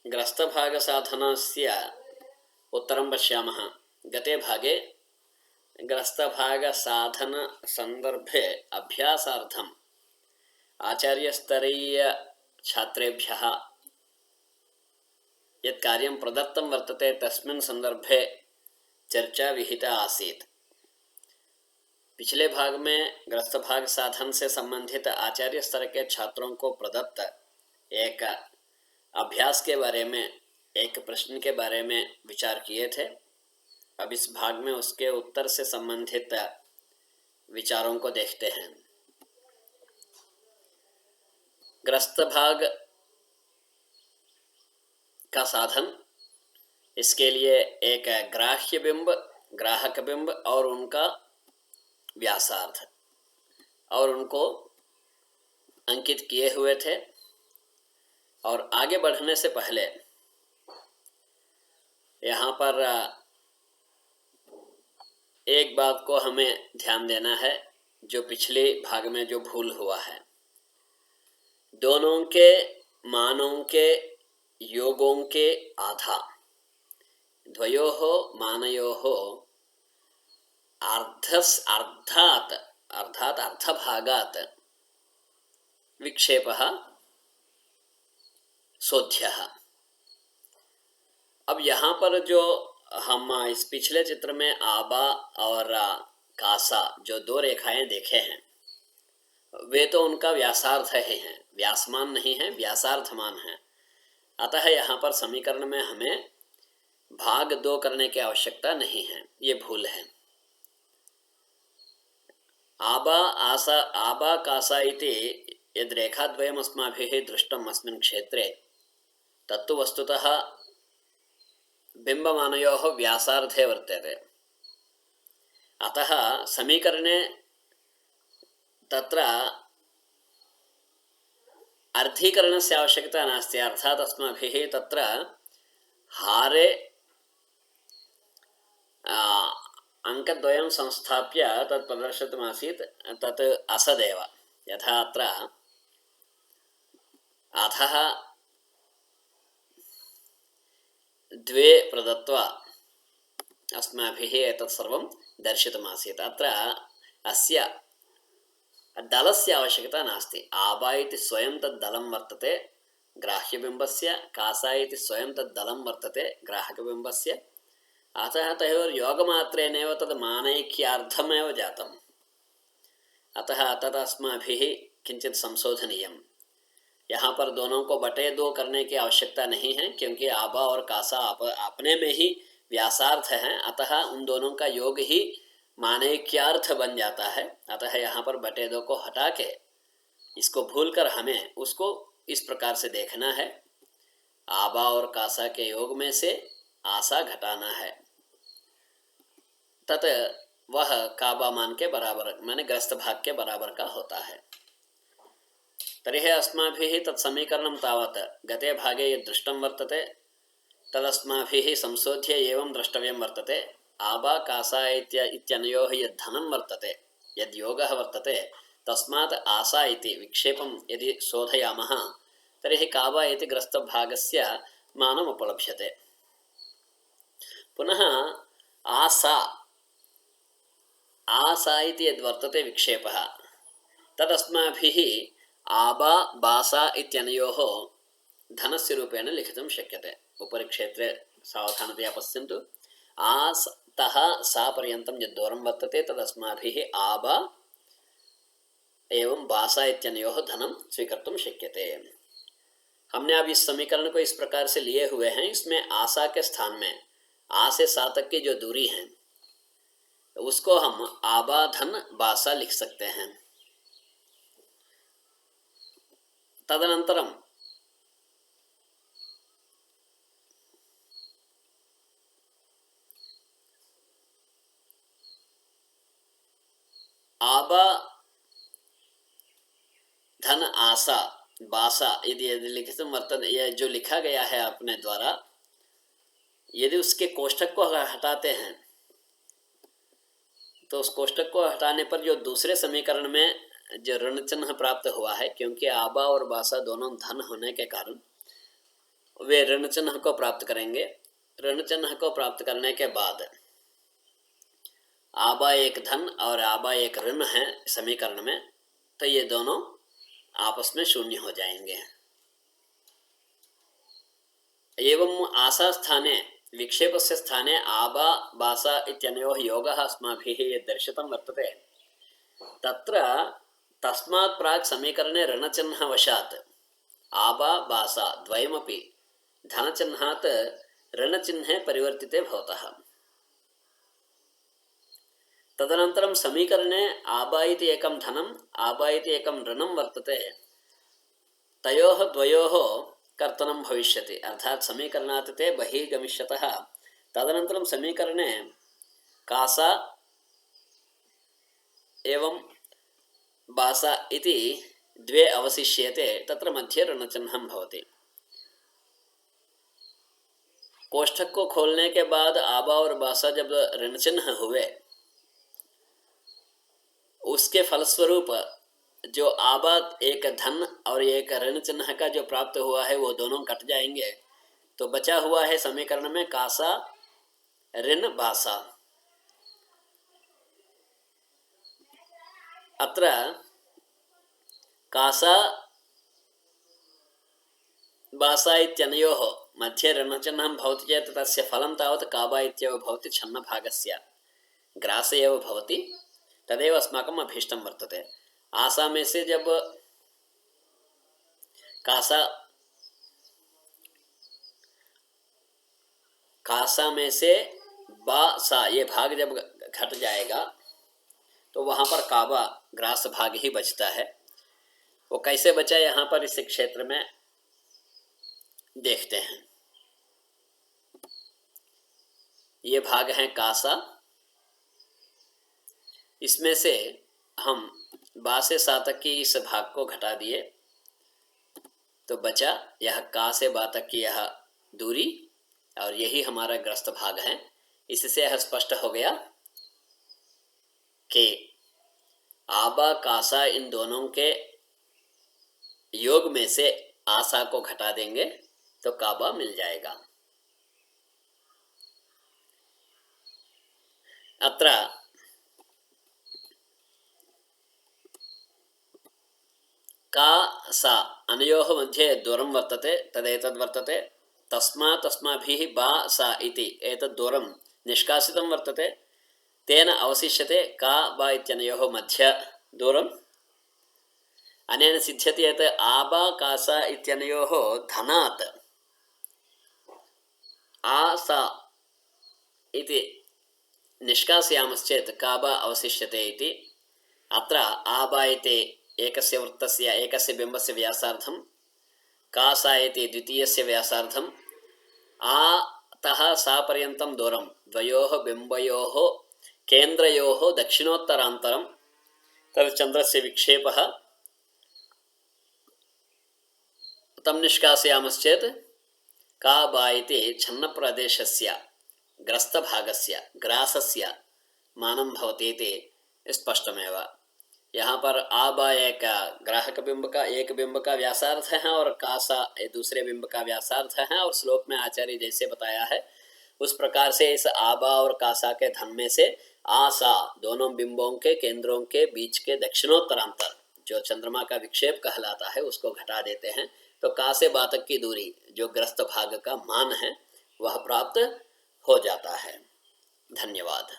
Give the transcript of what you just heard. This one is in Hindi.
ग्रस्तभागसाधनस्य उत्तरं पश्यामः। गते भागे ग्रस्तभागसाधनसन्दर्भे अभ्यासार्थम् आचार्यस्तरीयछात्रेभ्यः यत् कार्यं प्रदत्तं वर्तते तस्मिन् संदर्भे चर्चा विहिता आसीत्। पिछले भाग में ग्रस्त भाग साधन से संबंधित आचार्य स्तर के छात्रों को प्रदत्त एक अभ्यास के बारे में, एक प्रश्न के बारे में विचार किए थे। अब इस भाग में उसके उत्तर से संबंधित विचारों को देखते हैं। ग्रस्त भाग का साधन, इसके लिए एक ग्राह्य बिंब, ग्राहक बिंब और उनका व्यासार्थ और उनको अंकित किए हुए थे। और आगे बढ़ने से पहले यहाँ पर एक बात को हमें ध्यान देना है, जो पिछले भाग में जो भूल हुआ है। दोनों के मानों के योगों के आधा द्वयोः मानयोः अर्थात अर्थभागात् विक्षेपः सोध्यः। अब यहाँ पर जो हम इस पिछले चित्र में आबा और कासा जो दो रेखाएं देखे हैं, वे तो उनका व्यासार्थ ही हैं, व्यासमान नहीं है, व्यासार्थमान है। अतः यहाँ पर समीकरण में हमें भाग दो करने की आवश्यकता नहीं है, ये भूल है। आबा कासा इति यद् रेखाद्वयम् अस्माभिः दृष्टम् अस्मिन् क्षेत्रे, तत्तु वस्तुतः बिम्बमानयोः व्यासार्धे वर्तते। अतः समीकरणे तत्र अर्थीकरणस्य आवश्यकता नास्ति। अर्थात् अस्माभिः तत्र हारे अङ्कद्वयं संस्थाप्य तत् प्रदर्शितमासीत्, तत् असदेव। यथा अत्र अधः द्वे प्रदत्वा अस्माभिः एतत् सर्वं दर्शितमासीत्। अत्र अस्य दलस्य आवश्यकता नास्ति। आबा इति स्वयं तद् दलं वर्तते ग्राह्यबिम्बस्य, कासा इति स्वयं तद् दलं वर्तते ग्राहकबिम्बस्य। अतः तयोर्योगमात्रेणैव तद् मानैक्यार्थमेव जातम्। अतः तद् अस्माभिः किञ्चित् संशोधनीयम्। यहाँ पर दोनों को बटे दो करने की आवश्यकता नहीं है, क्योंकि आबा और कासा अपने में ही व्यासार्थ हैं। अतः उन दोनों का योग ही मानैक्यार्थ बन जाता है। अतः यहाँ पर बटे दो को हटा के, इसको भूलकर हमें उसको इस प्रकार से देखना है, आबा और कासा के योग में से आशा घटाना है, तत वह काबा मान के बराबर, माने ग्रस्त भाग के बराबर का होता है। तर्हि अस्माभिः तत्समीकरणं तावत् गते भागे यद् दृष्टं वर्तते तदस्माभिः संशोध्य एवं द्रष्टव्यं वर्तते। आबा कासा इत्यनयोः यद् धनं वर्तते, यद् योगः वर्तते, तस्मात् आशा इति विक्षेपं यदि शोधयामः तर्हि काबा इति ग्रस्तभागस्य मानम् उपलभ्यते। पुनः आशा इति यद्वर्तते विक्षेपः, तदस्माभिः आबा बासा इत्यनयोः धनस्य रूपेण लिखितुं शक्यते। उपरि क्षेत्रे सावधानतया पश्यन्तु। आस्तः सा पर्यन्तं यद् दूरं वर्तते तदस्माभिः आबा एवं बासा इत्यनयोः धनं स्वीकर्तुं शक्यते। हमने अब इस समीकरण को इस प्रकार से लिए हुए हैं। इसमें आशा के स्थान में आ से सा तक की जो दूरी है उसको हम आबा धन बासा लिख सकते हैं। तदनंतरम आबा धन आशा बासा यदि लिखित वर्तन, यह जो लिखा गया है अपने द्वारा, यदि उसके कोष्ठक को हटाते हैं तो उस कोष्ठक को हटाने पर जो दूसरे समीकरण में जो ऋण चिन्ह प्राप्त हुआ है, क्योंकि आबा और बासा दोनों धन होने के कारण वे ऋण चिन्ह को प्राप्त करेंगे। ऋण चिन्ह को प्राप्त करने के बाद आबा एक धन और आबा एक ऋण है समीकरण में, तो ये दोनों आपस में शून्य हो जाएंगे। एवं आशा स्थाने विक्षेपस्य स्थाने आबा बासा इत्यनयोः योगः अस्माभिः यद् दर्शितं वर्तते तत्र तस्मात् प्राक् समीकरणे ऋणचिह्नवशात् आबा बासा द्वयमपि धनचिह्नात् ऋणचिह्ने परिवर्तिते भवतः। तदनन्तरं समीकरणे आबा इति एकं धनम् आबा इति एकं ऋणं वर्तते, तयोः द्वयोः कर्तनं भविष्यति, अर्थात् समीकरणात् ते बहिः गमिष्यतः। तदनन्तरं समीकरणे कासा एवं बासा इति द्वे अवशिष्येते, तत्र मध्ये ऋणचिह्नं भवति। कोष्ठक को खोलने के बाद आबा और बासा जब ऋण चिन्ह हुए, उसके फलस्वरूप जो आबा एक धन और एक ऋण चिन्ह का जो प्राप्त हुआ है वो दोनों कट जाएंगे, तो बचा हुआ है समीकरण में कासा ऋण बासा। अत्र कासा बासा इत्यनयोः मध्ये ऋणचिह्नं भवति चेत् तस्य फलं तावत् काबा इत्येव भवति, छन्नभागस्य ग्रास एव भवति। तदेव अस्माकम् अभीष्टं वर्तते। आशा में से जब कासा में से बा सा ये भाग जब घट जाएगा तो वहाँ पर काबा ग्रास भाग ही बचता है। वो कैसे बचा यहाँ पर इस क्षेत्र में देखते हैं। ये भाग है कासा, इसमें से हम बा से सा तक की इस भाग को घटा दिए तो बचा यह का से बा तक की यह दूरी, और यही हमारा ग्रस्त भाग है। इससे यह स्पष्ट हो गया कि आबा कासा इन दोनों के योग में से आशा को घटा देंगे तो काबा मिल जाएगा। अत्र का सा अनयोः मध्ये दूरं वर्तते, तदेतद् वर्तते। तस्मात् अस्माभिः बा सा इति एतद् दूरं निष्कासितं वर्तते। तेन अवशिष्यते का बा इत्यनयोः मध्य दूरम्। अनेन सिद्ध्यति यत् आबा कासा इत्यनयोः धनात् आसा इति निष्कासयामश्चेत् काबा अवशिष्यते इति। अत्र आबा इति एकस्य वृत्तस्य एकस्य बिम्बस्य व्यासार्धं, कासा इति द्वितीयस्य व्यासार्धं, आतः सा पर्यन्तं दूरं द्वयोः बिम्बयोः केन्द्रयोः दक्षिणोत्तरान्तरं तद् चन्द्रस्य विक्षेपः। तं निष्कासयामश्चेत् का बा इति छन्नप्रदेशस्य ग्रस्तभागस्य ग्रासस्य मानं भवति इति स्पष्टमेव। यहाँ पर आबा एक ग्राहक बिंब का एक बिंब का व्यासार्थ है और कासा दूसरे बिंब का व्यासार्थ है, और श्लोक में आचार्य जैसे बताया है उस प्रकार से इस आबा और कासा के धन में से आसा दोनों बिंबों के केंद्रों के बीच के दक्षिणोत्तरांतर जो चंद्रमा का विक्षेप कहलाता है उसको घटा देते हैं, तो का से बा तक की दूरी जो ग्रस्त भाग का मान है वह प्राप्त हो जाता है। धन्यवाद।